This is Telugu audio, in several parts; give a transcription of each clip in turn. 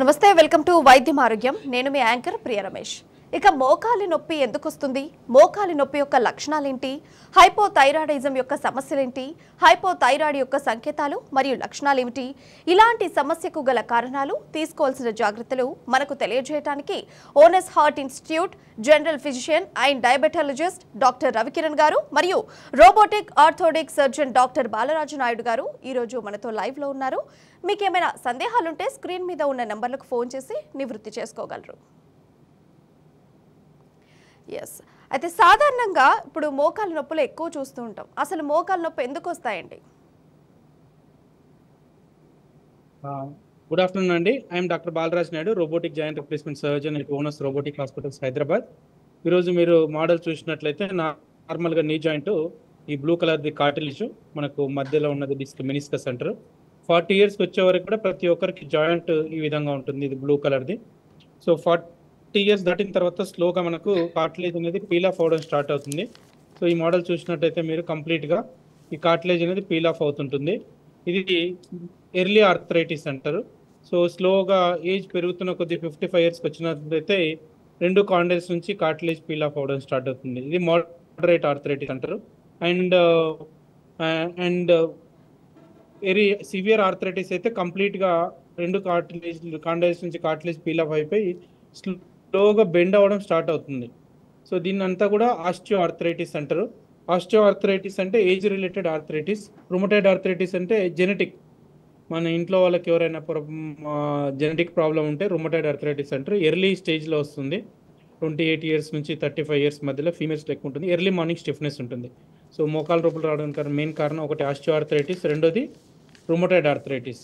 నమస్తే, వెల్కమ్ టు వైద్యం ఆరోగ్యం. నేను మీ యాంకర్ ప్రియ రమేష్. ఇక మోకాలి నొప్పి ఎందుకు వస్తుంది, మోకాలి నొప్పి యొక్క లక్షణాలేంటి, హైపోథైరాయిడిజం యొక్క సమస్యలేంటి, హైపోథైరాయిడ్ యొక్క సంకేతాలు మరియు లక్షణాలు ఏమిటి, ఇలాంటి సమస్యకు గల కారణాలు, తీసుకోవాల్సిన జాగ్రత్తలు మనకు తెలియజేయడానికి ఓనెస్ heart institute general physician and diabetologist doctor Ravikiran garu మరియు robotic orthopaedic surgeon doctor Balaraju Naidu garu ఈరోజు మనతో లైవ్ లో ఉన్నారు. మీకు ఏమైనా సందేహాలుంటే స్క్రీన్ మీద ఉన్న నంబర్లకు ఫోన్ చేసి నివృత్తి చేసుకోగలరు. ఎస్, అయితే సాధారణంగా ఇప్పుడు మోకాలు నొప్పులు ఎక్కువ చూస్తూ ఉంటాం. అసలు మోకాలు నొప్పి ఎందుకు వస్తాయండి? గుడ్ ఆఫ్టర్నూన్ అండి. I'm doctor Balaraj Naidu, robotic joint replacement surgeon at Onus robotic hospitals Hyderabad. ఈరోజు మీరు మోడల్ చూసినట్లయితే నార్మల్గా నీ జాయింట్ ఈ బ్లూ కలర్ది కార్టిలేజ్ మనకు మధ్యలో ఉన్నది డిస్క్ మెనిస్కస్ అంటారు. 40 ఇయర్స్కి వచ్చే వరకు కూడా ప్రతి ఒక్కరికి జాయింట్ ఈ విధంగా ఉంటుంది, ఇది బ్లూ కలర్ది. సో 40 ఇయర్స్ దాటిన తర్వాత స్లోగా మనకు కార్టిలేజ్ అనేది పీల్ ఆఫ్ అవడం స్టార్ట్ అవుతుంది. సో ఈ మోడల్ చూసినట్టయితే మీరు కంప్లీట్గా ఈ కార్టిలేజ్ అనేది పీల్ ఆఫ్ అవుతుంటుంది. ఇది ఎర్లీ ఆర్థరైటిస్ అంటారు. సో స్లోగా ఏజ్ పెరుగుతున్న కొద్ది 55 ఇయర్స్కి వచ్చినట్లయితే 2 కాండైల్స్ నుంచి కార్టిలేజ్ పీల్ ఆఫ్ అవడం స్టార్ట్ అవుతుంది. ఇది మోడరేట్ ఆర్థరైటిస్ అంటారు. అండ్ వెరీ సివియర్ ఆర్థరైటిస్ అయితే కంప్లీట్గా 2 కాండైల్స్ నుంచి కార్టిలేజ్ పీల్ ఆఫ్ అయిపోయి స్లోగా బెండ్ అవ్వడం స్టార్ట్ అవుతుంది. సో దీన్ని అంతా కూడా ఆస్టియో ఆర్థరైటిస్ అంటారు. ఆస్టియో ఆర్థరైటిస్ అంటే age related arthritis. Rheumatoid arthritis అంటే జెనెటిక్, మన ఇంట్లో వాళ్ళకి ఎవరైనా జెనెటిక్ ప్రాబ్లం ఉంటే రుమటైడ్ ఆర్థరైటిస్ అంటారు. ఎర్లీ స్టేజ్లో వస్తుంది. 28 ఇయర్స్ నుంచి 35 ఇయర్స్ మధ్యలో ఫీమేల్స్లో ఎక్కువ ఉంటుంది. ఎర్లీ మార్నింగ్ స్టిఫ్నెస్ ఉంటుంది. సో మోకాలు నొప్పులు రావడానికి మెయిన్ కారణం ఒకటి ఆస్టియో ఆర్థరైటిస్, రెండోది రుమటైడ్ ఆర్థరైటిస్.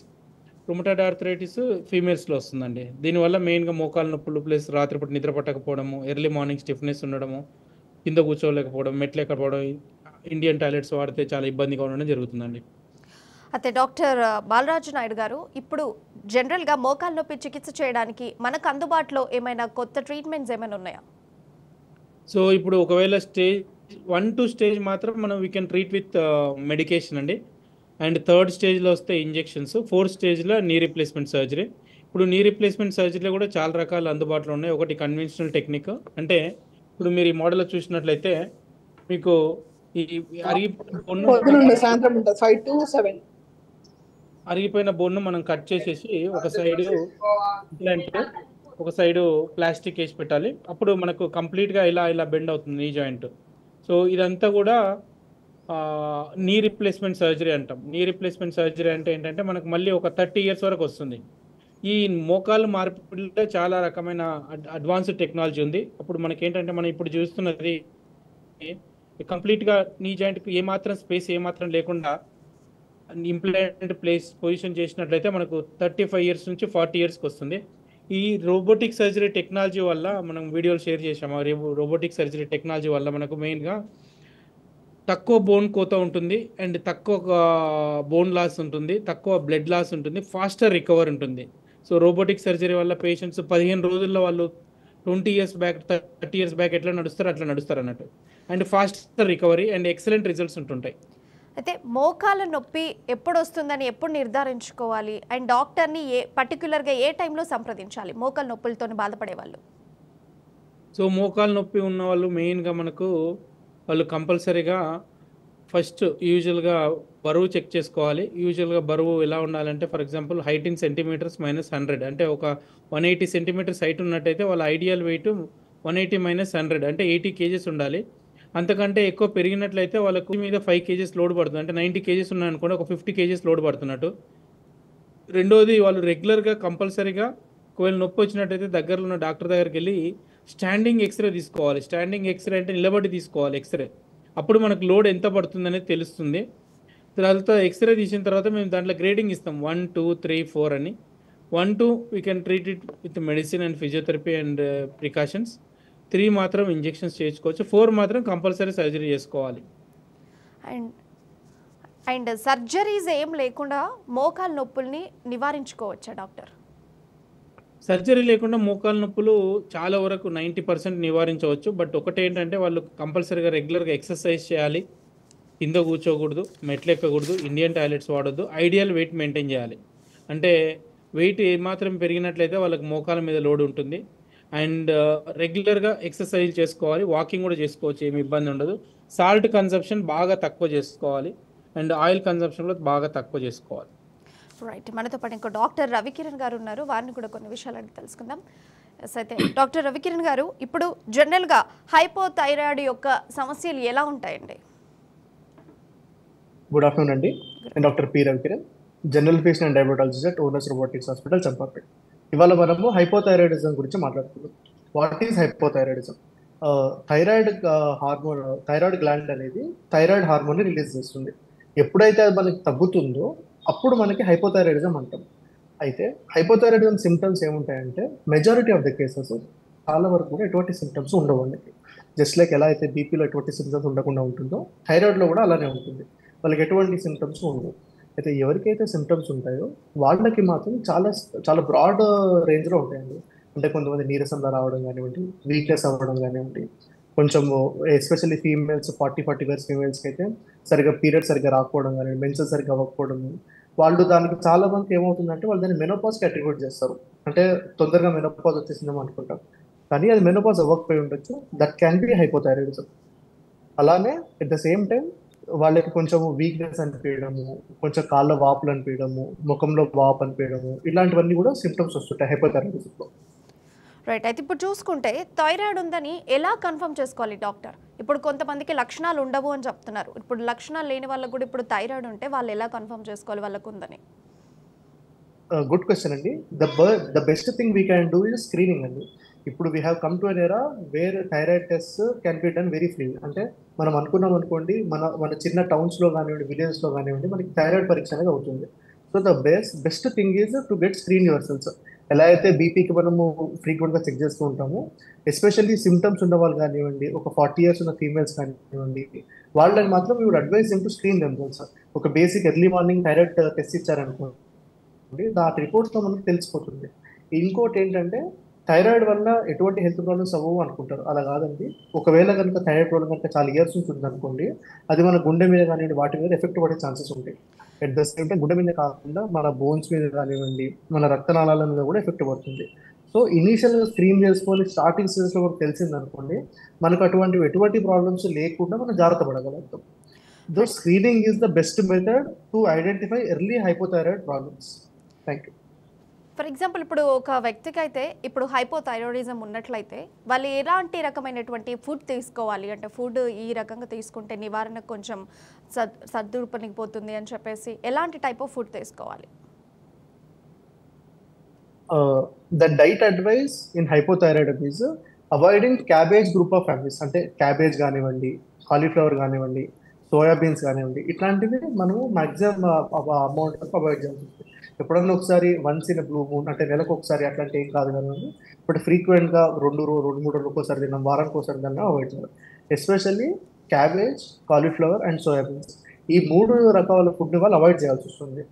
రుమటైడ్ ఆర్థరైటిస్ ఫీమేల్స్లో వస్తుందండి. దీనివల్ల మెయిన్గా మోకాలు నొప్పులు ప్లస్ రాత్రిపూట నిద్ర పట్టకపోవడము, ఎర్లీ మార్నింగ్ స్టిఫ్నెస్ ఉండడము, కింద కూర్చోలేకపోవడం, మెట్లెక్కకపోవడం, ఇండియన్ టాయిలెట్స్ వాడితే చాలా ఇబ్బందిగా ఉండడం జరుగుతుందండి. అయితే డాక్టర్ బాలరాజు నాయుడు గారు, ఇప్పుడు జనరల్గా మోకాలు నొప్పి చికిత్స చేయడానికి మనకు అందుబాటులో ఏమైనా కొత్త ట్రీట్మెంట్స్ ఏమైనా ఉన్నాయా? సో ఇప్పుడు ఒకవేళ స్టేజ్ 1 to స్టేజ్ మాత్రం మనం we can treat with medication అండి. అండ్ 3rd స్టేజ్లో వస్తే ఇంజెక్షన్స్, 4th స్టేజ్లో నీ రిప్లేస్మెంట్ సర్జరీ. ఇప్పుడు నీ రిప్లేస్మెంట్ సర్జరీలో కూడా చాలా రకాలు అందుబాటులో ఉన్నాయి. ఒకటి కన్వెన్షనల్ టెక్నిక్, అంటే ఇప్పుడు మీరు ఈ మోడల్లో చూసినట్లయితే మీకు ఈ అరిగిపోయిన బోన్ను మనం కట్ చేసేసి ఒక సైడు ఇంప్లాంట్, ఒక సైడు ప్లాస్టిక్ వేసి పెట్టాలి. అప్పుడు మనకు కంప్లీట్గా ఇలా బెండ్ అవుతుంది నీ జాయింట్. సో ఇదంతా కూడా నీ రిప్లేస్మెంట్ సర్జరీ అంటాం. నీ రిప్లేస్మెంట్ సర్జరీ అంటే ఏంటంటే మనకు మళ్ళీ ఒక 30 ఇయర్స్ వరకు వస్తుంది. ఈ మోకాలు మార్పిడిలో చాలా రకమైన అడ్వాన్స్డ్ టెక్నాలజీ ఉంది. అప్పుడు మనకి ఏంటంటే మనం ఇప్పుడు చూస్తున్నది కంప్లీట్గా నీ జాయింట్కి ఏమాత్రం స్పేస్ ఏమాత్రం లేకుండా ఇంప్లాంట్ పొజిషన్ చేసినట్లయితే మనకు 35 ఇయర్స్ నుంచి 40 ఇయర్స్కి వస్తుంది. ఈ రోబోటిక్ సర్జరీ టెక్నాలజీ వల్ల మనం వీడియోలు షేర్ చేసాము. రోబోటిక్ సర్జరీ టెక్నాలజీ వల్ల మనకు మెయిన్గా తక్కువ బోన్ కోత ఉంటుంది, అండ్ తక్కువ బోన్ లాస్ ఉంటుంది, తక్కువ బ్లడ్ లాస్ ఉంటుంది, ఫాస్టర్ రికవర్ ఉంటుంది. సో రోబోటిక్ సర్జరీ వల్ల పేషెంట్స్ 15 రోజుల్లో వాళ్ళు 20 ఇయర్స్ బ్యాక్ 30 ఇయర్స్ బ్యాక్ ఎట్లా నడుస్తారు అన్నట్టు. And faster recovery and excellent results ఉంటుంటాయి. అయితే మోకాల నొప్పి ఎప్పుడు వస్తుందని ఎప్పుడు నిర్ధారించుకోవాలి, అండ్ డాక్టర్ని పర్టికులర్గా ఏ టైంలో సంప్రదించాలి మోకాల నొప్పులతో బాధపడే వాళ్ళు? సో మోకాలు నొప్పి ఉన్న వాళ్ళు మెయిన్గా వాళ్ళు కంపల్సరీగా ఫస్ట్ యూజువల్గా బరువు చెక్ చేసుకోవాలి. యూజువల్గా బరువు ఎలా ఉండాలంటే, for example height in centimeters -100, అంటే ఒక 180 సెంటీమీటర్స్ హైట్ ఉన్నట్టయితే వాళ్ళ ఐడియల్ వెయిట్ 180 - 100 అంటే 80 కేజెస్ ఉండాలి. అంతకంటే ఎక్కువ పెరిగినట్లయితే వాళ్ళకు మీద 5 కేజెస్ లోడ్ పడుతుంది. అంటే 90 కేజెస్ ఉన్నాయనుకోండి, ఒక 50 కేజెస్ లోడ్ పడుతున్నట్టు. రెండోది వాళ్ళు రెగ్యులర్గా కంపల్సరీగా ఒకవేళ నొప్పి వచ్చినట్టయితే దగ్గరలో ఉన్న డాక్టర్ దగ్గరికి వెళ్ళి స్టాండింగ్ ఎక్స్రే తీసుకోవాలి. స్టాండింగ్ ఎక్స్రే అంటే నిలబడి తీసుకోవాలి ఎక్స్రే. అప్పుడు మనకు లోడ్ ఎంత పడుతుంది అనేది తెలుస్తుంది. తర్వాత ఎక్స్రే తీసిన తర్వాత మేము దాంట్లో గ్రేడింగ్ ఇస్తాం, 1, 2, 3, 4 అని. 1, 2 we can treat it with medicine and physiotherapy and precautions. 3 మాత్రం ఇంజెక్షన్స్ చేసుకోవచ్చు. 4 మాత్రం కంపల్సరీ సర్జరీ చేసుకోవాలి. అండ్ సర్జరీస్ ఏం లేకుండా మోకాలు నొప్పుల్ని నివారించుకోవచ్చా డాక్టర్? సర్జరీ లేకుండా మోకాలు నొప్పులు చాలా వరకు 90% నివారించవచ్చు. బట్ ఒకటి ఏంటంటే వాళ్ళు కంపల్సరీగా రెగ్యులర్గా ఎక్సర్సైజ్ చేయాలి, కింద కూర్చోకూడదు, మెట్లు ఎక్కకూడదు, ఇండియన్ టాయిలెట్స్ వాడొద్దు, ఐడియల్ వెయిట్ మెయింటైన్ చేయాలి. అంటే వెయిట్ ఏమాత్రం పెరిగినట్లయితే వాళ్ళకి మోకాల మీద లోడ్ ఉంటుంది. అండ్ రెగ్యులర్గా ఎక్సర్సైజ్ చేసుకోవాలి, వాకింగ్ కూడా చేసుకోవచ్చు, ఏమి ఇబ్బంది ఉండదు. సాల్ట్ కన్సంప్షన్ బాగా తక్కువ చేసుకోవాలి అండ్ ఆయిల్ కన్సంప్షన్ కూడా బాగా తక్కువ చేసుకోవాలి. రైట్, మనతో పాటు ఇంకో డాక్టర్ రవికిరణ్ గారు ఉన్నారు, వారిని కూడా కొన్ని విషయాలు అడిగి తెలుసుకుందాం. అయితే డాక్టర్ రవికిరణ్ గారు, ఇప్పుడు జనరల్గా హైపోథైరాయిడ్ యొక్క సమస్యలు ఎలా ఉంటాయండి? గుడ్ ఆఫ్టర్నూన్ అండి. నేను doctor P Ravikiran, general physician and diabetologist at owners robotics hospital, Champapet. ఇవాళ మనము హైపోథైరాయిడిజం గురించి మాట్లాడుతున్నాం. What is hypothyroidism? Thyroid hormone, thyroid gland అనేది థైరాయిడ్ హార్మోన్ ని రిలీజ్ చేస్తుంది. ఎప్పుడైతే అది మనకి తగ్గుతుందో అప్పుడు మనకి హైపోథైరాయిడిజం అంటాం. అయితే హైపోథైరాయిడిజం సిమ్టమ్స్ ఏముంటాయంటే, మెజారిటీ ఆఫ్ ద కేసెస్ చాలా వరకు కూడా ఎటువంటి సిమ్టమ్స్ ఉండవు వాళ్ళకి. జస్ట్ లైక్ ఎలా అయితే బీపీలో ఎటువంటి సిమ్టమ్స్ ఉండకుండా ఉంటుందో, థైరాయిడ్లో కూడా అలానే ఉంటుంది. వాళ్ళకి ఎటువంటి సిమ్టమ్స్ ఉండవు. అయితే ఎవరికైతే సిమ్టమ్స్ ఉంటాయో వాళ్ళకి మాత్రం చాలా చాలా బ్రాడ్ రేంజ్లో ఉంటాయండి. అంటే కొంతమంది నీరసంగా రావడం కానివ్వండి, వీక్నెస్ అవ్వడం కానివ్వండి, కొంచెం ఎస్పెషల్లీ ఫీమేల్స్ 40 ఇయర్స్ ఫీమేల్స్కి అయితే సరిగ్గా పీరియడ్ సరిగ్గా రాకపోవడం కానీ, మెన్సెస్ సరిగ్గా అవ్వకపోవడం, వాళ్ళు దానికి చాలా మందికి ఏమవుతుందంటే వాళ్ళు దాన్ని మెనోపాజ్కి అట్రిబ్యూట్ చేస్తారు. అంటే తొందరగా మెనోపాజ్ వచ్చేసిందేమో అనుకుంటారు, కానీ అది మెనోపాజ్ అవ్వకపోయి ఉండొచ్చు. That can be hypothyroidism. అలానే ఎట్ ద సేమ్ టైం వాళ్ళకి కొంచెం వీక్నెస్ అనిపించడము, కొంచెం కాళ్ళ వాపులు అనిపించడము, ముఖంలో వాపు అనిపించడము, ఇలాంటివన్నీ కూడా సిమ్టమ్స్ వస్తుంటాయి హైపోథైరాయిడిజంలో. రైట్, అయితే ఇప్పుడు చూసుకుంటే థైరాయిడ్ ఉందని ఎలా కన్ఫర్మ్ చేసుకోవాలి డాక్టర్? ఇప్పుడు కొంతమందికి లక్షణాలు ఉండవు అని చెప్తున్నారు. ఇప్పుడు లక్షణాలు లేని వాళ్ళకు కూడా ఇప్పుడు థైరాయిడ్ ఉంటే వాళ్ళు ఎలా కన్ఫర్మ్ చేసుకోవాలి వాళ్ళకు ఉందని? గుడ్ క్వశ్చన్ అండి. The best thing we can do is screening అండి. ఇప్పుడు we have come to an era where thyroid test can be done very free. అంటే మనం అనుకున్నాం అనుకోండి, మన చిన్న టౌన్స్లో కానివ్వండి, విలేజ్లో కానివ్వండి, మనకి థైరాయిడ్ పరీక్ష అనేది అవుతుంది. So the best thing is to get screen your cells. ఎలా అయితే బీపీకి మనము ఫ్రీక్వెంట్గా చెక్ చేస్తూ ఉంటాము, ఎస్పెషల్లీ సిమ్టమ్స్ ఉన్న వాళ్ళు కానివ్వండి, ఒక 40 ఇయర్స్ ఉన్న ఫీమేల్స్ కానివ్వండి, వాళ్ళని మాత్రం you would advise them to screen themselves. ఒక basic early morning thyroid test ఇచ్చారనుకోండి, దాని రిపోర్ట్స్తో మనకు తెలిసిపోతుంది. ఇంకోటి ఏంటంటే, థైరాయిడ్ వల్ల ఎటువంటి హెల్త్ ప్రాబ్లమ్స్ అవ్వవు అనుకుంటారు, అలా కాదండి. ఒకవేళ కనుక థైరాయిడ్ ప్రాబ్లం కనుక చాలా ఇయర్స్ నుంచి ఉందనుకోండి, అది మన గుండె మీద కానివ్వండి వాటి మీద ఎఫెక్ట్ పడే ఛాన్సెస్ ఉంటాయి. అట్ ద సేమ్ టైం గుండె మీద కాకుండా మన బోన్స్ మీద కానివ్వండి, మన రక్తనాళాల మీద కూడా ఎఫెక్ట్ పడుతుంది. సో ఇనీషియల్గా స్క్రీన్ చేసుకొని స్టార్టింగ్ స్టేజ్లో కూడా తెలిసింది అనుకోండి, మనకు ఎటువంటి ప్రాబ్లమ్స్ లేకుండా మనం జాగ్రత్త పడగలుగుతాం. Though screening is the best method to identify early hypothyroid problems. Thank you. For example, ఇప్పుడు ఒక వ్యక్తికి అయితే ఇప్పుడు హైపోథైరాయిడిజం ఉన్నట్లయితే వాళ్ళు ఎలాంటి రకమైనటువంటి ఫుడ్ తీసుకోవాలి? అంటే ఫుడ్ ఈ రకంగా తీసుకుంటే నివారణకు కొంచెం సర్దుపనిపోతుంది అని చెప్పేసి ఎలాంటి టైప్ ఆఫ్ ఫుడ్ తీసుకోవాలి? The diet advice in hypothyroid is avoiding cabbage group of families. అంటే క్యాబేజ్ కానివ్వండి, కాలీఫ్లవర్ కానివ్వండి, సోయాబీన్స్ కానివ్వండి, ఇట్లాంటివి మనము మ్యాక్సిమం అమౌంట్ అవాయిడ్ చేయాల్సి ఉంటుంది. ఎప్పుడన్నా ఒకసారి వన్స్ ఇన్ బ్లూ మూన్, అంటే నెలకు ఒకసారి అట్లాంటి ఏం కాదు కానివ్వండి, బట్ ఫ్రీక్వెంట్గా 2-3 రోజులకు ఒకసారి తిన్నాం, వారానికి ఒకసారి తిన్నా అవాయిడ్ చేయాలి. Especially cabbage, cauliflower and soybeans, ఈ 3 రకాల ఫుడ్ని వాళ్ళు అవాయిడ్ చేయాల్సి వస్తుంది.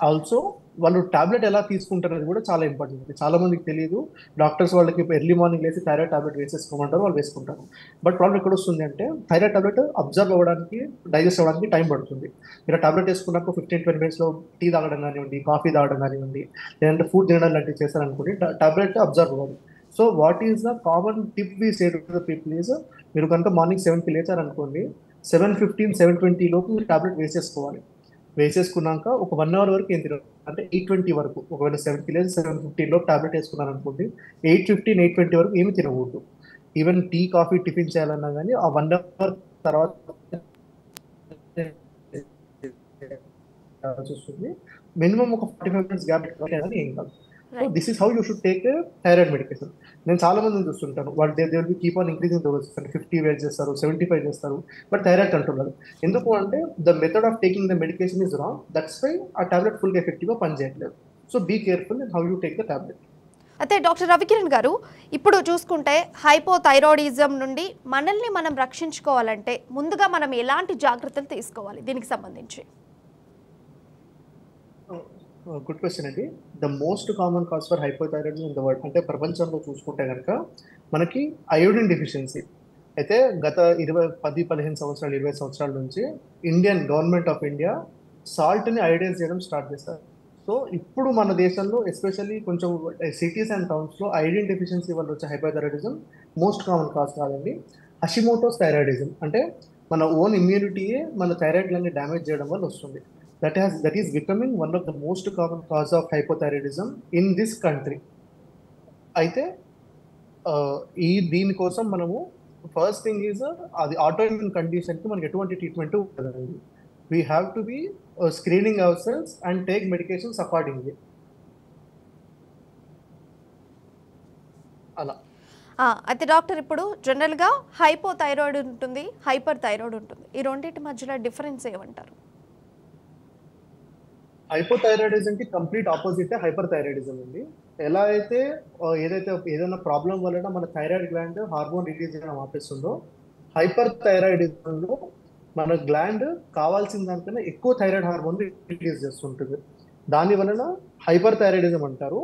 ఆల్సో వాళ్ళు టాబ్లెట్ ఎలా తీసుకుంటారు అనేది కూడా చాలా ఇంపార్టెంట్. చాలా మందికి తెలియదు. డాక్టర్స్ వాళ్ళకి ఎర్లీ మార్నింగ్ లేసి థైరాయిడ్ టాబ్లెట్ వేసేసుకోమంటారు, వాళ్ళు వేసుకుంటారు. బట్ ప్రాబ్లం ఎక్కడ వస్తుంది అంటే, థైరాయిడ్ టాబ్లెట్ అబ్జర్వ్ అవ్వడానికి, డైజెస్ట్ అవ్వడానికి టైం పడుతుంది. మీరు టాబ్లెట్ వేసుకున్నాక 15-20 మినిట్స్లో టీ తాగడం కానివ్వండి, కాఫీ తాగడం కానివ్వండి, లేదంటే ఫుడ్ తినడం లాంటివి చేశారనుకోండి, టాబ్లెట్ అబ్జర్వ్ అవ్వదు. So what is the common tip we say to the people is, మీరు కనుక మార్నింగ్ 7కి లేచారనుకోండి, 7:15, 7:20 లోపు మీరు టాబ్లెట్ వేసేసుకోవాలి. వేసేసుకున్నాక ఒక 1 అవర్ వరకు ఏం తినరు, అంటే 8:20 వరకు. ఒకవేళ 7కి లేదు 7:15 లోపు టాబ్లెట్ వేసుకున్నారు అనుకోండి, 8:15, 8:20 వరకు ఏమి తినకూడదు. ఈవెన్ టీ, కాఫీ, టిఫిన్ చేయాలన్నా కానీ ఆ 1 అవర్ తర్వాత వస్తుంది. మినిమం ఒక 45 మినిట్స్ గ్యాప్ పెట్టుకోవాలి, ఏం కాదు. So this is how you should take thyroid medication. నేను చాలా మందిని చూస్తుంటాను, వాళ్ళు they will be keep on increasing doses, అంటే 50 వేట్ చేస్తారు, 75 చేస్తారు, బట్ థైరాయిడ్ అంటున్నారు. ఎందుకు అంటే the method of taking the medication is wrong. That's why ఆ టాబ్లెట్ ఫుల్గా ఎఫెక్టివ్గా పనిచేయట్లేదు. So be careful in how you take the tablet. అయితే డాక్టర్ రవికిరణ్ గారు, ఇప్పుడు చూసుకుంటే హైపోథైరాయిడిజం నుండి మనల్ని మనం రక్షించుకోవాలంటే ముందుగా మనం ఎలాంటి జాగ్రత్తలు తీసుకోవాలి దీనికి సంబంధించి? గుడ్ క్వశ్చన్ అండి. The most common cause for hypothyroidism in the world, అంటే ప్రపంచంలో చూసుకుంటే కనుక మనకి అయోడిన్ డెఫిషియన్సీ. అయితే గత 10-15 సంవత్సరాలు, 20 సంవత్సరాల నుంచి ఇండియన్ గవర్నమెంట్ ఆఫ్ ఇండియా సాల్ట్ని అయోడైజ్ చేయడం స్టార్ట్ చేస్తారు. సో సో ఇప్పుడు మన దేశంలో ఎస్పెషల్లీ కొంచెం సిటీస్ అండ్ టౌన్స్లో ఐరన్ డెఫిషియన్సీ వల్ల వచ్చే హైపోథైరాయిడిజం మోస్ట్ కామన్ కాజ్ కాదండి. హషిమోటోస్ థైరాయిడిజం అంటే మన ఓన్ ఇమ్యూనిటీయే మన థైరాయిడ్ గ్లాండ్ని డ్యామేజ్ చేయడం వల్ల వస్తుంది. That is becoming one of the most common cause of hypothyroidism in this country. అయితే దీనికోసం మనము ఫస్ట్ థింగ్ ఈజ్ అది ఆటోఇమ్యూన్ కండిషన్కి మనకి ఎటువంటి ట్రీట్మెంట్ ఉండదండి. We have to be screening our cells and take medications accordingly. అలా అయితే డాక్టర్ ఇప్పుడు జనరల్గా హైపోథైరాయిడ్ ఉంటుంది, హైపర్ థైరాయిడ్ ఉంటుంది. ఈ రెండింటి మధ్యలో డిఫరెన్స్ ఏమంటారు? హైపోథైరాయిడిజంకి కంప్లీట్ ఆపోజిట్ హైపర్ థైరాయిడిజం అండి. ఎలా అయితే ఏదైనా ప్రాబ్లం వలన మన థైరాయిడ్ గ్లాండ్ హార్మోన్ రిలీజ్ చేయడం ఆపేస్తుందో, హైపర్ థైరాయిడిజంలో మన గ్లాండ్ కావాల్సిన దానికన్నా ఎక్కువ థైరాయిడ్ హార్మోన్ రిలీజ్ చేస్తుంటుంది. దాని వలన హైపర్ థైరాయిడిజం అంటారు.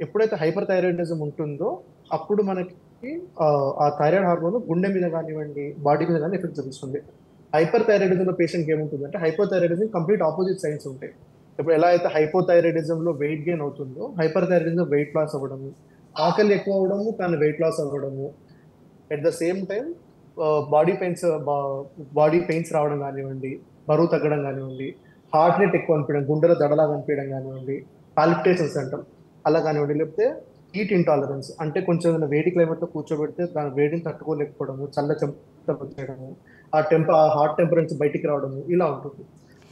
ఎప్పుడైతే హైపర్ థైరాయిడిజం ఉంటుందో అప్పుడు మనకి ఆ థైరాయిడ్ హార్మోన్ గుండె మీద కానివ్వండి, బాడీ మీద కానీ ఎఫెక్ట్ చూపిస్తుంది. హైపర్ థైరాయిడిజంలో పేషెంట్కి ఏముంటుంది అంటే హైపోథైరాయిడిజం కంప్లీట్ ఆపోజిట్ సైన్స్ ఉంటాయి. ఇప్పుడు ఎలా అయితే హైపోథైరాయిడిజంలో వెయిట్ గెయిన్ అవుతుందో, హైపర్ థైరాయిడిజం వెయిట్ లాస్ అవ్వడము, ఆకలి ఎక్కువ అవ్వడము కానీ వెయిట్ లాస్ అవ్వడము, at the same time body pains రావడం కానివ్వండి, బరువు తగ్గడం కానివ్వండి, హార్ట్ రేట్ ఎక్కువ అనిపించడం, గుండెలో దడలాగా అనిపించడం కానివ్వండి, పాల్పిటేషన్స్ అంటాం అలా కానివ్వండి, లేకపోతే హీట్ ఇంటాలరెన్స్ అంటే కొంచెం ఏదైనా వేడి క్లైమేట్లో కూర్చోబెడితే దాని వేడిని తట్టుకోలేకపోవడము, చల్ల చెమటలు వచ్చేయడము, ఆ హాట్ టెంపర్ నుంచి బయటికి రావడము ఇలా ఉంటుంది.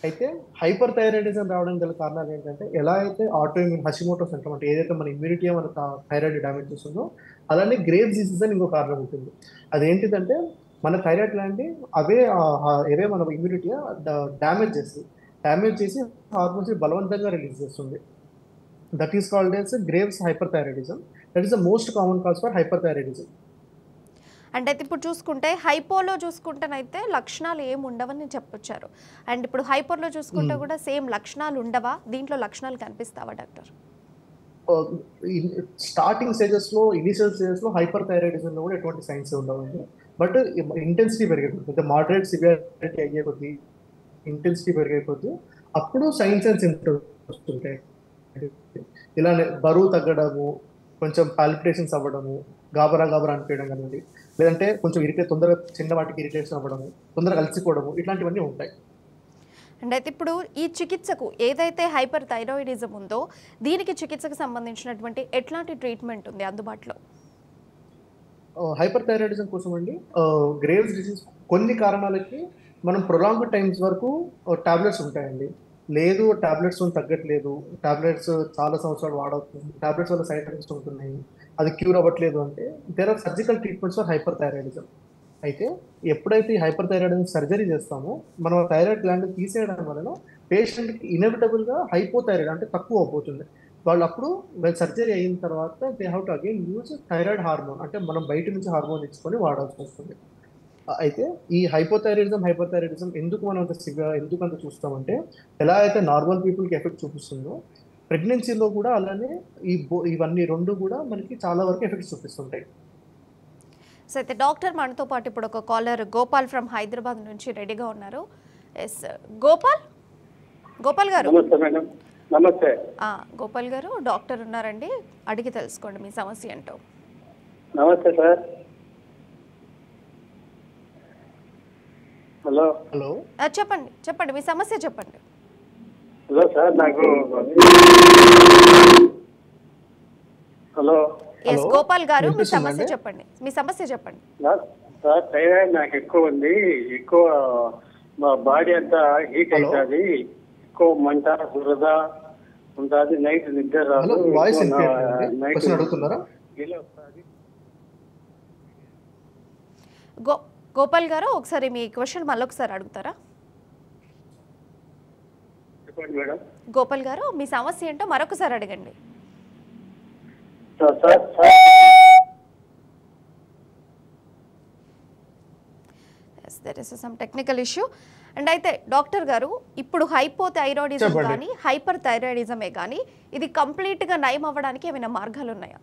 అయితే హైపర్ థైరాయిడిజం రావడం గల కారణాలు ఏంటంటే ఎలా అయితే ఆటోఇమ్యూన్ హషిమోటోస్ అంటాం అంటే ఏదైతే మన ఇమ్యూనిటీ మన థైరాయిడ్ డ్యామేజ్ చేస్తుందో అలానే గ్రేవ్స్ డిసీజ్ అని ఇంకో కారణం ఉంటుంది. అదేంటిదంటే మన థైరాయిడ్ గ్లాండ్ ఏవే మన ఇమ్యూనిటీ డ్యామేజ్ చేసి హార్మోన్స్ బలవంతంగా రిలీజ్ చేస్తుంది. That is called as Graves hyperthyroidism. That is the most common cause for hyperthyroidism. అంటే అయితే ఇప్పుడు చూసుకుంటే హైపోలో చూసుకుంటేనైతే లక్షణాలు ఏమి ఉండవని చెప్పొచ్చారు. అండ్ ఇప్పుడు హైపర్లో చూసుకుంటే కూడా సేమ్ లక్షణాలు ఉండవా? దీంట్లో లక్షణాలు కనిపిస్తావా డాక్టర్? స్టార్టింగ్ ఇనిషియల్ స్టేజెస్లో హైపర్ థైరాయిడిజంలో కూడా ఎటువంటి సైన్స్ ఉండవండి. బట్ ఇంటెన్సిటీ పెరిగే కొద్ది, మోడరేట్ సివియారిటీ అయ్యే కొద్ది, ఇంటెన్సిటీ పెరిగే కొద్ది అప్పుడు సైన్స్ అండ్ సిమ్టమ్స్ వస్తుంటాయి. ఇలానే బరువు తగ్గడము, కొంచెం పాల్పిటేషన్స్ అవ్వడము, గాబరా అనిపించడం కానివ్వండి, లేదంటే కొంచెం తొందరగా చిన్న వాటికి ఇరిటేషన్ అవ్వడము, తొందరగా అలసిపోవడము, ఇట్లాంటివన్నీ ఉంటాయి. అండ్ అయితే ఇప్పుడు ఈ చికిత్సకు ఏదైతే హైపర్ థైరాయిడిజం ఉందో దీనికి చికిత్సకు సంబంధించినటువంటి ఎట్లాంటి ట్రీట్మెంట్ ఉంది అందుబాటులో? హైపర్ థైరాయిడిజం కోసం అండి గ్రేవ్స్ డిసీజ్ కొన్ని కారణాలకి మనం ప్రొలాంగ్డ్ టైమ్స్ వరకు టాబ్లెట్స్ ఉంటాయండి. లేదు టాబ్లెట్స్ తగ్గట్లేదు, టాబ్లెట్స్ చాలా సంవత్సరాలు వాడవుతుంది, టాబ్లెట్స్ వల్ల సైడ్ ఎఫెక్ట్స్ ఉంటున్నాయి, అది క్యూర్ అవ్వట్లేదు అంటే there are surgical treatments for hyperthyroidism. అయితే ఎప్పుడైతే ఈ హైపర్ థైరాయిడిజం సర్జరీ చేస్తామో మనం థైరాయిడ్ గ్లాండ్ తీసేయడం వలన పేషెంట్కి ఇన్ఎవిటబుల్గా హైపోథైరాయిడ్ అంటే తక్కువ అయిపోతుంది. వాళ్ళు అప్పుడు సర్జరీ అయిన తర్వాత they have to again use thyroid hormone అంటే మనం బయట నుంచి హార్మోన్ ఇచ్చుకొని వాడాల్సి వస్తుంది. అయితే ఈ హైపర్ థైరాయిడిజం ఎందుకు మనం ఎందుకు అంత చూస్తామంటే ఎలా అయితే నార్మల్ పీపుల్కి ఎఫెక్ట్ చూపిస్తుందో ప్రెగ్నెన్సీలో కూడా అలానే ఇవన్నీ రెండు కూడా మనకి చాలా వరకు ఎఫెక్ట్స్ చూపిస్తుంటాయి. సో అయితే డాక్టర్ మనతో పాటు ఇప్పుడు ఒక కాలర్ గోపాల్ ఫ్రమ్ హైదరాబాద్ నుంచి రెడీగా ఉన్నారు. ఎస్ గోపాల్ గారు. నమస్తే గోపాల్ గారు, డాక్టర్ ఉన్నారండి, అడిగి తెలుసుకోండి మీ సమస్య ఏంటో. నమస్తే సార్. హలో చెప్పండి మీ సమస్య చెప్పండి. హలో సార్, నాకు ఎస్ గోపాల్ గారు, మీ సమస్య చెప్పండి. సార్ థైరాయిడ్ నాకు ఎక్కువ ఉంది, ఎక్కువ మా బాడీ అంతా హీట్ అవుతుంది, ఎక్కువ మంట దురద ఉంటుంది, నైట్ నిద్ర రాదు. గోపాల్ గారు ఒకసారి మీ క్వశ్చన్ మళ్ళొకసారి అడుగుతారా? చెప్పండి మేడం. గోపాల్ గారు, మీ సమస్య ఏంటో మరొకసారి అడగండి. there is some technical issue. And అయితే డాక్టర్ గారు, ఇప్పుడు హైపోథైరాయిడిజం కానీ హైపర్ థైరాయిడిజమే కానీ ఇది కంప్లీట్గా నయం అవ్వడానికి ఏమైనా మార్గాలు ఉన్నాయా?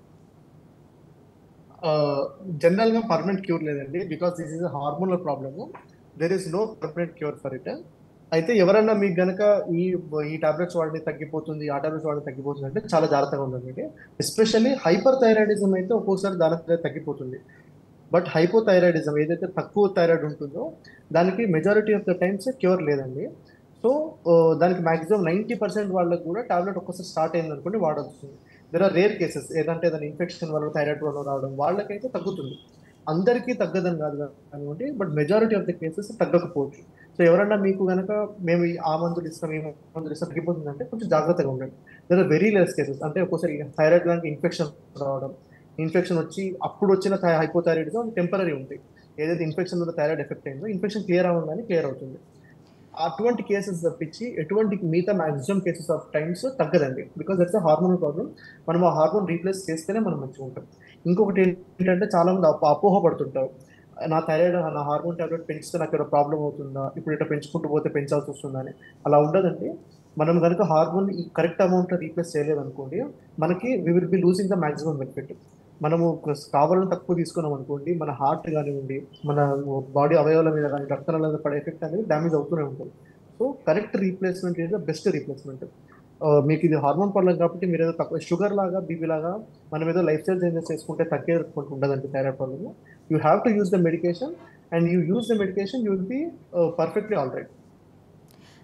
జనరల్గా పర్మనెంట్ క్యూర్ లేదండి, because this is a hormonal problem. There is no permanent cure for it. అయితే ఎవరన్నా మీకు గనక ఈ ఈ టాబ్లెట్స్ వాడితే తగ్గిపోతుంది, ఆ టాబ్లెట్స్ వాడితే తగ్గిపోతుంది అంటే చాలా జాగ్రత్తగా ఉండండి. ఎస్పెషల్లీ హైపర్ థైరాయిడిజం అయితే ఒక్కోసారి దాని తగ్గిపోతుంది. బట్ హైపోథైరాయిడిజం ఏదైతే తక్కువ థైరాయిడ్ ఉంటుందో దానికి majority of the times cure లేదండి. సో దానికి మాక్సిమం 90% వాళ్ళకి కూడా టాబ్లెట్ ఒక్కసారి స్టార్ట్ అయింది అనుకోండి వాడాల్సి వస్తుంది. దెర్ ఆర్ రేర్ కేసెస్ ఏదంటే దాని ఇన్ఫెక్షన్ వల్ల థైరాయిడ్ వల్ల రావడం వాళ్ళకైతే తగ్గుతుంది. అందరికీ తగ్గదని కాదు కానివ్వండి, but majority of the cases తగ్గకపోవచ్చు. సో ఎవరన్నా మీకు కనుక మేము ఆ మందులు ఇస్తాం ఈ మందులు ఇస్తాం తగ్గిపోతుందంటే కొంచెం జాగ్రత్తగా ఉండండి. There are very less cases అంటే ఒక్కోసారి థైరాయిడ్ లాంటి ఇన్ఫెక్షన్ రావడం, ఇన్ఫెక్షన్ వచ్చి అప్పుడు వచ్చిన హైపోథైరాయిడిజం టెంపరీ ఉంది. ఏదైతే ఇన్ఫెక్షన్ వల్ల థైరాయిడ్ ఎఫెక్ట్ అయిందో ఇన్ఫెక్షన్ క్లియర్ అవ్వగానే క్లియర్ అవుతుంది. అటువంటి కేసెస్ తప్పించి ఎటువంటి మిగతా మాక్సిమం కేసెస్ ఆఫ్ టైమ్స్ తగ్గదండి. Because that's a hormonal problem. మనం ఆ హార్మోన్ రీప్లేస్ చేస్తేనే మనం మంచిగా ఉంటాం. ఇంకొకటి ఏంటంటే చాలా మంది అపోహ పడుతుంటారు, నా థైరాయిడ్ నా హార్మోన్ టాబ్లెట్ పెంచితే నాకు ఏమైనా ప్రాబ్లం అవుతుందా, ఇప్పుడు ఇట్లా పెంచుకుంటూ పోతే పెంచాల్సి వస్తుందా అని. అలా ఉండదండి. మనం కనుక హార్మోన్ ఈ కరెక్ట్ అమౌంట్లో రీప్లేస్ చేయలేదు అనుకోండి, మనకి we will be losing the maximum benefit. మనము కావాలని తక్కువ తీసుకున్నాం అనుకోండి, మన హార్ట్ కానివ్వండి, మన బాడీ అవయవాల మీద కానీ రక్తాల మీద పడే ఎఫెక్ట్ అనేది డ్యామేజ్ అవుతూనే ఉంటుంది. So correct replacement is the best replacement. మీకు ఇది హార్మోన్ ప్రాబ్లం కాబట్టి మీరు ఏదో తక్కువ షుగర్ లాగా బీపీ లాగా మనం ఏదో లైఫ్ స్టైల్ చేంజెస్ చేసుకుంటే తగ్గేది ఉండదండి thyroid problem. You have to use the medication and you use the medication you will be perfectly all right.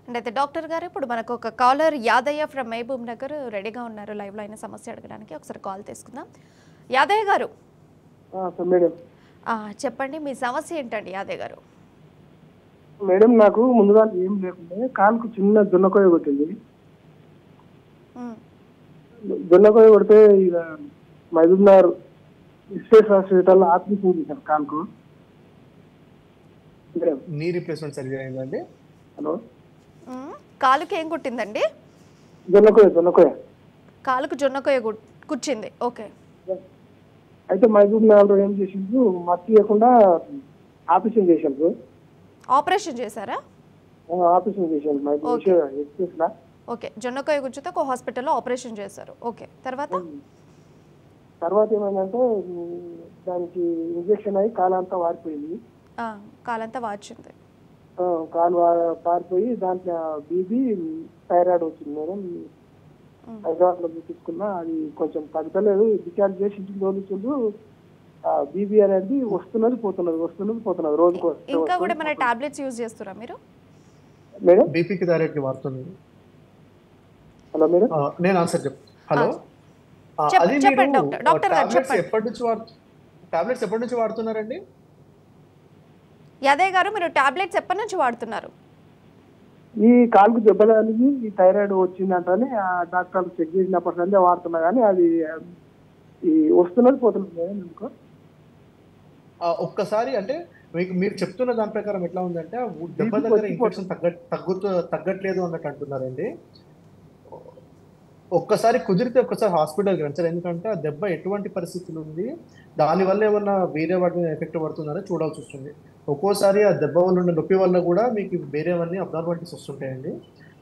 And అయితే డాక్టర్ గారు ఇప్పుడు మనకు ఒక కాలర్ యాదయ్య ఫ్రమ్ మహబూబ్ నగర్ రెడీగా ఉన్నారు లైవ్లో అయిన సమస్య అడగడానికి. ఒకసారి కాల్ తీసుకుందాం. యాదయ్య గారు మేడం చెప్పండి, మీ సమస్య ఏంటండి యాదయ్య గారు? మేడం నాకు ముందుగా ఏం లేకుండా కాలుకు చిన్న దున్నకోయ కొట్టింది. దున్నకోయ కొడితే ఇక మహబూబ్నగర్ స్పేస్ హాస్పిటల్ ఆపరేషన్ చేశారు కాలుకు. నీ రీప్లేస్మెంట్ సర్జరీ అయిందండి? హలో, కాలుకి ఏం కుట్టిందండి? దున్నకోయ కాలుకు జొన్నకోయ కూర్చింది. ఓకే. అయితే మహబూబ్నగర్ ఏం చేసిండ్రు, మట్టి ఇవ్వకుండా ఆపరేషన్ చేశారు. ఆపరేషన్ చేశారా? ఆపరేషన్ చేశారు ఎక్స్ప్రెస్ లా. ఓకే, జొన్నకోయ గుచ్చితే ఒక హాస్పిటల్లో ఆపరేషన్ చేశారు. ఓకే, తర్వాత ఏమైందంటే దానికి ఇంజెక్షన్ అయ్యి కాలంతా వారిపోయింది. కాలంతా వాచింది. కాలు పారిపోయి దాంట్లో బీపీ థైరాయిడ్ వచ్చింది మేడం. హైదరాబాద్లో తీసుకున్నా, అది కొంచెం తగ్గలేదు. డిశ్చార్జ్ చేసి ఇంటికి తోలుచుండు. బీపీ అనేది వస్తున్నది పోతున్నది రోజుకో. ఇంకా కూడా మన టాబ్లెట్స్ యూజ్ చేస్తారా మీరు మేడం? బీపీకి థైరాయిడ్ కి వాడుతుంది. హలో మేడం, నేను ఆన్సర్ చెప్తాను. హలో, అది టాబ్లెట్స్ ఎప్పటి నుంచి వాడుతున్నారండి? యాదయ్య గారు, మీరు టాబ్లెట్స్ ఎప్పటి నుంచి వాడుతున్నారు? ఈ కాలుకు దెబ్బలకి ఈ థైరాయిడ్ వచ్చిందంటని ఆ డాక్టర్ చెక్ చేసినప్పటి నుండే వాడుతున్నా, కానీ అది ఈ వస్తున్నది పోతున్నది మేడం. ఎందుకు ఒక్కసారి అంటే మీరు చెప్తున్న దాని ప్రకారం ఎట్లా ఉందంటే దెబ్బ దగ్గర ఇన్ఫెక్షన్ తగ్గట్లేదు అన్నట్టు అంటున్నారండి. ఒక్కసారి కుదిరితే ఒక్కసారి హాస్పిటల్కి రండి సార్. ఎందుకంటే ఆ దెబ్బ ఎటువంటి పరిస్థితులు ఉంది, దానివల్ల ఏమన్నా వేరే వాటి మీద ఎఫెక్ట్ పడుతుందని చూడాల్సి వస్తుంది. ఒక్కోసారి ఆ దెబ్బ వల్ల ఉన్న నొప్పి వల్ల కూడా మీకు వేరేవన్నీ అబ్నార్మాలిటీస్ వస్తుంటాయండి.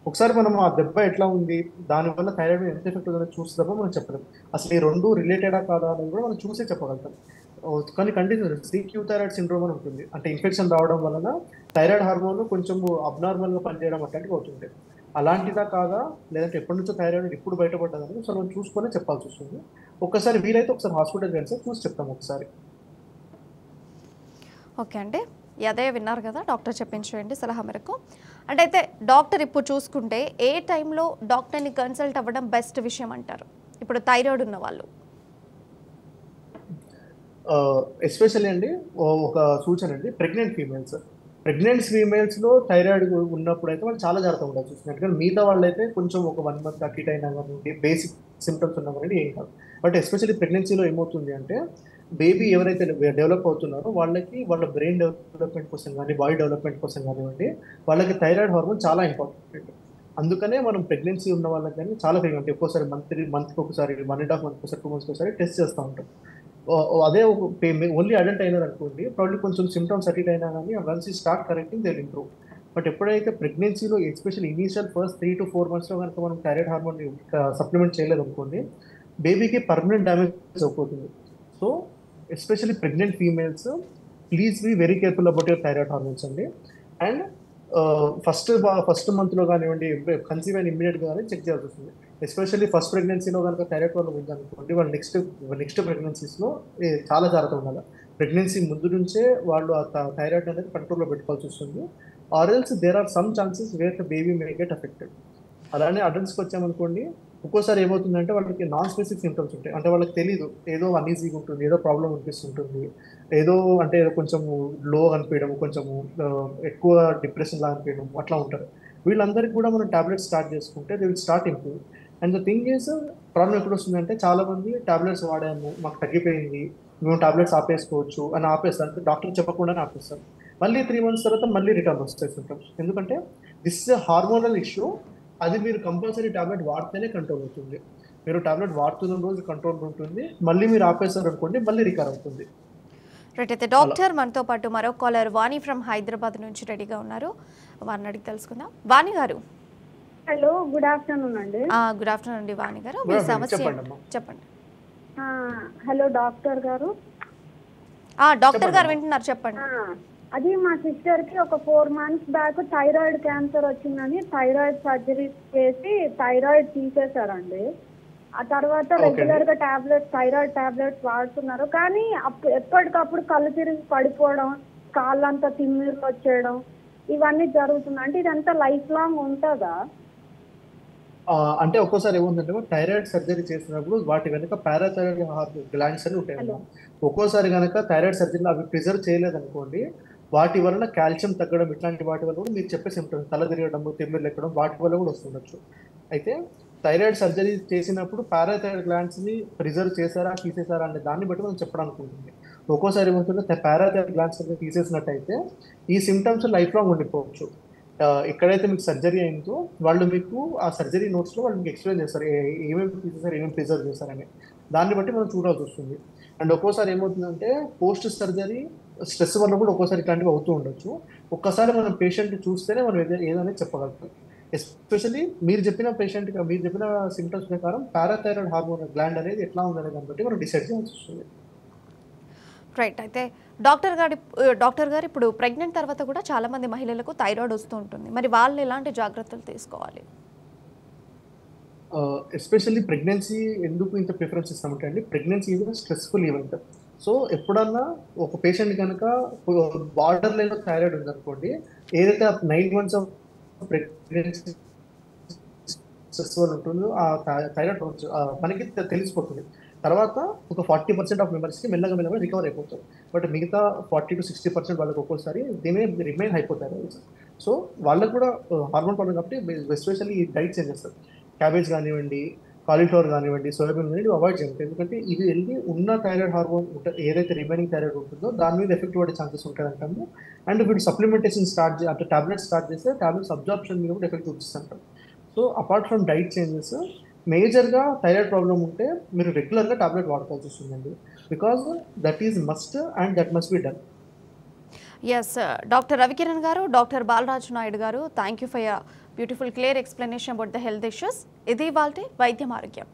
ఒకసారి మనం ఆ దెబ్బ ఎట్లా ఉంది, దానివల్ల థైరాయిడ్ ఎంత ఎఫెక్ట్ ఉందని చూస్తే తప్ప మనం చెప్పలేం. అసలు ఈ రెండు రిలేటెడా కాదా అని కూడా మనం చూసే చెప్పగలుగుతాం. కానీ కండిషన్ సీక్యూ థైరాయిడ్ సిండ్రోమ్ అని ఉంటుంది. అంటే ఇన్ఫెక్షన్ రావడం వలన థైరాయిడ్ హార్మోన్ కొంచెం అబ్నార్మల్గా పనిచేయడం అట్లాంటివి అవుతుంది. అలాంటిదా కాదా, లేదంటే ఎప్పటి నుంచో థైరాయిడ్ ఇప్పుడు బయటపడ్డదని ఒకసారి మనం చూసుకొని చెప్పాల్సి వస్తుంది. ఒక్కసారి వీలైతే ఒకసారి హాస్పిటల్కి వెళ్ళి సార్ చూసి చెప్తాం ఒకసారి. ఓకే అండి, యాదయ్య విన్నారు కదా, డాక్టర్ చెప్పించేయండి సలహా మేరకు. అంటే అయితే డాక్టర్ ఇప్పుడు చూసుకుంటే ఏ టైంలో డాక్టర్ని కన్సల్ట్ అవ్వడం బెస్ట్ విషయం అంటారు ఇప్పుడు థైరాయిడ్ ఉన్న వాళ్ళు? ఎస్పెషల్లీ అండి ఒక సూచన అండి, ప్రెగ్నెంట్ ఫీమేల్స్లో థైరాయిడ్ ఉన్నప్పుడు అయితే వాళ్ళు చాలా జాగ్రత్తగా ఉండాల్సి వస్తుంది. ఎందుకంటే మిగతా వాళ్ళు అయితే కొంచెం ఒక 1 month అటు ఇటు అయినా కానీ బేసిక్ సిమ్టమ్స్ ఉన్నా కానీ ఏం కాదు. బట్ ఎస్పెషల్లీ ప్రెగ్నెన్సీలో ఏమవుతుంది అంటే బేబీ ఎవరైతే డెవలప్ అవుతున్నారో వాళ్ళకి వాళ్ళ బ్రెయిన్ డెవలప్మెంట్ కోసం కానీ బాడీ డెవలప్మెంట్ కోసం కానివ్వండి వాళ్ళకి థైరాయిడ్ హార్మోన్ చాలా ఇంపార్టెంట్. అందుకనే మనం ప్రెగ్నెన్సీ ఉన్న వాళ్ళకి కానీ చాలా ఫ్రీక్వెంట్ ఒక్కోసారి మంత్కి ఒకసారి 1.5 months ఒకసారి 2 months ఒకసారి టెస్ట్ చేస్తూ ఉంటాం. అదే ఓన్లీ అడల్ట్ అయినారు అనుకోండి, ప్రాబ్లీ కొంచెం సిమ్టమ్స్ అటు ఇటు అయినా కానీ వన్స్ ఈ start correcting they will improve. But ఎప్పుడైతే ప్రెగ్నెన్సీలో ఎస్పెషల్లీ ఇనీషియల్ ఫస్ట్ 3 to 4 monthsలో కనుక మనం థైరాయిడ్ హార్మోన్ సప్లిమెంట్ చేయలేదు అనుకోండి, బేబీకి పర్మనెంట్ డ్యామేజ్ అయిపోతుంది. So especially pregnant females please be very careful about your thyroid hormones అండి. అండ్ ఫస్ట్ మంత్లో కానివ్వండి, కన్సీవ్ అయిన ఇమ్మీడియట్గా కానీ చెక్ చేయాల్సి వస్తుంది. ఎస్పెషల్లీ ఫస్ట్ ప్రెగ్నెన్సీలో కనుక థైరాయిడ్ ప్రాబ్లం ఉందనుకోండి, వాళ్ళు నెక్స్ట్ ప్రెగ్నెన్సీస్లో చాలా జాగ్రత్త ఉండాలి. ప్రెగ్నెన్సీ ముందు నుంచే వాళ్ళు ఆ థైరాయిడ్ అనేది కంట్రోల్లో పెట్టుకోవాల్సి వస్తుంది. Or else there are some chances where the baby may get affected. అలానే అడల్ట్స్కి వచ్చామనుకోండి, ఒక్కోసారి ఏమవుతుందంటే వాళ్ళకి నాన్ స్పెసిఫిక్ సిమ్టమ్స్ ఉంటాయి. అంటే వాళ్ళకి తెలియదు, ఏదో అన్ఈజీగా ఉంటుంది, ఏదో ప్రాబ్లం అనిపిస్తుంటుంది, ఏదో కొంచెం లో అనిపించడం, కొంచెము ఎక్కువ డిప్రెషన్ లాగా అనిపించడం, అట్లా ఉంటారు. వీళ్ళందరికీ కూడా మనం టాబ్లెట్స్ స్టార్ట్ చేసుకుంటే they will start improve. And the thing is, problem ఎప్పుడు వస్తుందంటే చాలామంది టాబ్లెట్స్ వాడాము, మాకు తగ్గిపోయింది, మేము టాబ్లెట్స్ ఆపేసుకోవచ్చు అని ఆపేస్తారు. డాక్టర్ చెప్పకుండానే ఆపేస్తారు. మళ్ళీ 3 months తర్వాత మళ్ళీ రిటర్న్ వస్తాయి సిమ్టమ్స్. ఎందుకంటే this is a hormonal issue. అది మీరు కంపల్సరీ టాబ్లెట్ వాడితేనే కంట్రోల్ అవుతుంది. మీరు టాబ్లెట్ వాడుతున్న రోజు కంట్రోల్ ఉంటుంది, మళ్ళీ మీరు ఆపేస్తారు అనుకోండి మళ్ళీ రికవర్ అవుతుంది. రైట్. అయితే డాక్టర్ మనతో పాటు మరో కాలర్ వాణి ఫ్రమ్ హైదరాబాద్ నుంచి రెడీగా ఉన్నారు. వారిని అడిగి తెలుసుకుందాం. వాణి గారు, హలో, గుడ్ ఆఫ్టర్నూన్ అండి. గుడ్ ఆఫ్టర్నూన్ అండి. వాణి గారు, మీ సమస్య చెప్పండి. హలో డాక్టర్ గారు. డాక్టర్ గారు వింటున్నారు, చెప్పండి. అది మా సిస్టర్ కి ఒక 4 months బ్యాక్ థైరాయిడ్ క్యాన్సర్ వచ్చిందని థైరాయిడ్ సర్జరీ చేసి థైరాయిడ్ తీసేశారండి. ఆ తర్వాత రెగ్యులర్ గా థైరాయిడ్ టాబ్లెట్స్ వాడుతున్నారు. కానీ ఎప్పటికప్పుడు కళ్ళు తిరిగి పడిపోవడం, కాళ్ళంతా తిమ్మిర్లు వచ్చేయడం, ఇవన్నీ జరుగుతుంది. అంటే ఇదంతా లైఫ్ లాంగ్ ఉంటుందా? అంటే ఒక్కోసారి ఏముందంటే థైరాయిడ్ సర్జరీ చేసినప్పుడు వాటి వెనుక పారాథైరాయిడ్ గ్లాండ్స్ అని ఉంటాయి. ఒక్కోసారి కనుక థైరాయిడ్ సర్జరీలో అవి ప్రిజర్వ్ చేయలేదనుకోండి, వాటి వలన కాల్షియం తగ్గడం, ఇట్లాంటి వాటి వల్ల కూడా మీరు చెప్పే సిమ్టమ్స్, తల తిరగడం, తిమ్మిర్లు ఎక్కడం, వాటి వల్ల కూడా వస్తుండొచ్చు. అయితే థైరాయిడ్ సర్జరీ చేసినప్పుడు పారాథైరాయిడ్ గ్లాండ్స్ని ప్రిజర్వ్ చేశారా తీసేశారా అనే దాన్ని బట్టి మనం చెప్పడానికి ఉంటుంది. ఒక్కోసారి ఏమవుతుందో పారాథైరాయిడ్ గ్లాండ్స్ తీసేసినట్టయితే ఈ సిమ్టమ్స్ లైఫ్ లాంగ్ ఉండిపోవచ్చు. ఎక్కడైతే మీకు సర్జరీ అయిందో వాళ్ళు మీకు ఆ సర్జరీ నోట్స్లో వాళ్ళు మీకు ఎక్స్ప్లెయిన్ చేస్తారు ఏమేమి తీసేసారు, ఏమేమి ప్రిజర్వ్ చేశారని. దాన్ని బట్టి మనం చూడాల్సి వస్తుంది. అండ్ ఒక్కోసారి ఏమవుతుందంటే పోస్ట్ సర్జరీ స్ట్రెస్ వల్ల కూడా ఒక్కోసారి ఇట్లాంటివి అవుతూ ఉండొచ్చు. ఒక్కసారి మనం పేషెంట్ చూస్తేనే మనం ఏదైనా చెప్పగలుగుతాం. ఎస్పెషల్లీ మీరు చెప్పిన సిమ్టమ్స్ ప్రకారం పారాథైరాయిడ్ హార్మోన్ గ్లాండ్ అనేది ఎట్లా ఉందనే దాన్ని బట్టి మనం డిసైడ్ చేయాల్సి వస్తుంది. రైట్. అయితే డాక్టర్ గారు ఇప్పుడు ప్రెగ్నెంట్ తర్వాత కూడా చాలా మంది మహిళలకు థైరాయిడ్ వస్తూ ఉంటుంది. మరి వాళ్ళు ఎలాంటి జాగ్రత్తలు తీసుకోవాలి? ఎస్పెషల్లీ ప్రెగ్నెన్సీ ఎందుకు ఇంత ప్రిఫరెన్స్ ఇస్తామంటే అండి, pregnancy is stressful event. So ఎప్పుడన్నా ఒక పేషెంట్ కనుక బార్డర్ లైన్ థైరాయిడ్ ఉందనుకోండి, ఏదైతే 9 months ఆఫ్ ప్రెగ్నెన్సీ స్ట్రెస్ఫుల్ ఉంటుందో ఆ థైరాయిడ్ మనకి తెలిసిపోతుంది. తర్వాత ఒక 40% ఆఫ్ మెంబర్స్కి మెల్లగా రికవర్ అయిపోతారు. బట్ మిగతా 40 to 60% వాళ్ళకి ఒక్కోసారి దీని రిమైన్ అయిపోతారు. సో వాళ్ళకు కూడా హార్మోన్ ప్రాబ్లం కాబట్టి ఎస్పెషల్లీ ఈ డైట్ చేంజ్ చేస్తారు. క్యాబేజ్ కానివ్వండి, కాలీఫ్లవర్ కానివ్వండి, సోయాబీన్ కానివ్వండి అవాయిడ్ చేయండి. ఎందుకంటే ఇది వెళ్ళి ఉన్న థైరాయిడ్ హార్మోన్ ఏదైతే రిమైనింగ్ థైరాయిడ్ ఉంటుందో దాని మీద ఎఫెక్ట్ పడే ఛాన్సెస్ ఉంటాయంటాము. అండ్ వీళ్ళు సప్లిమెంటేషన్ అంటే టాబ్లెట్స్ స్టార్ట్ చేస్తే టాబ్లెట్స్ అబ్జార్ప్షన్ మీద కూడా ఎఫెక్ట్ చూపిస్తుంటారు. So apart from diet changes, మేజర్గా థైరాయిడ్ ప్రాబ్లం ఉంటే మీరు రెగ్యులర్గా టాబ్లెట్ వాడుకోవాల్సి వస్తుందండి. Because that is must and that must be done. Yes, doctor Ravikiran garu, doctor Balaraju Naidu garu, thank you for your beautiful clear explanation about the health issues. ఇది ఇవాల్టి వైద్యం ఆరోగ్యం.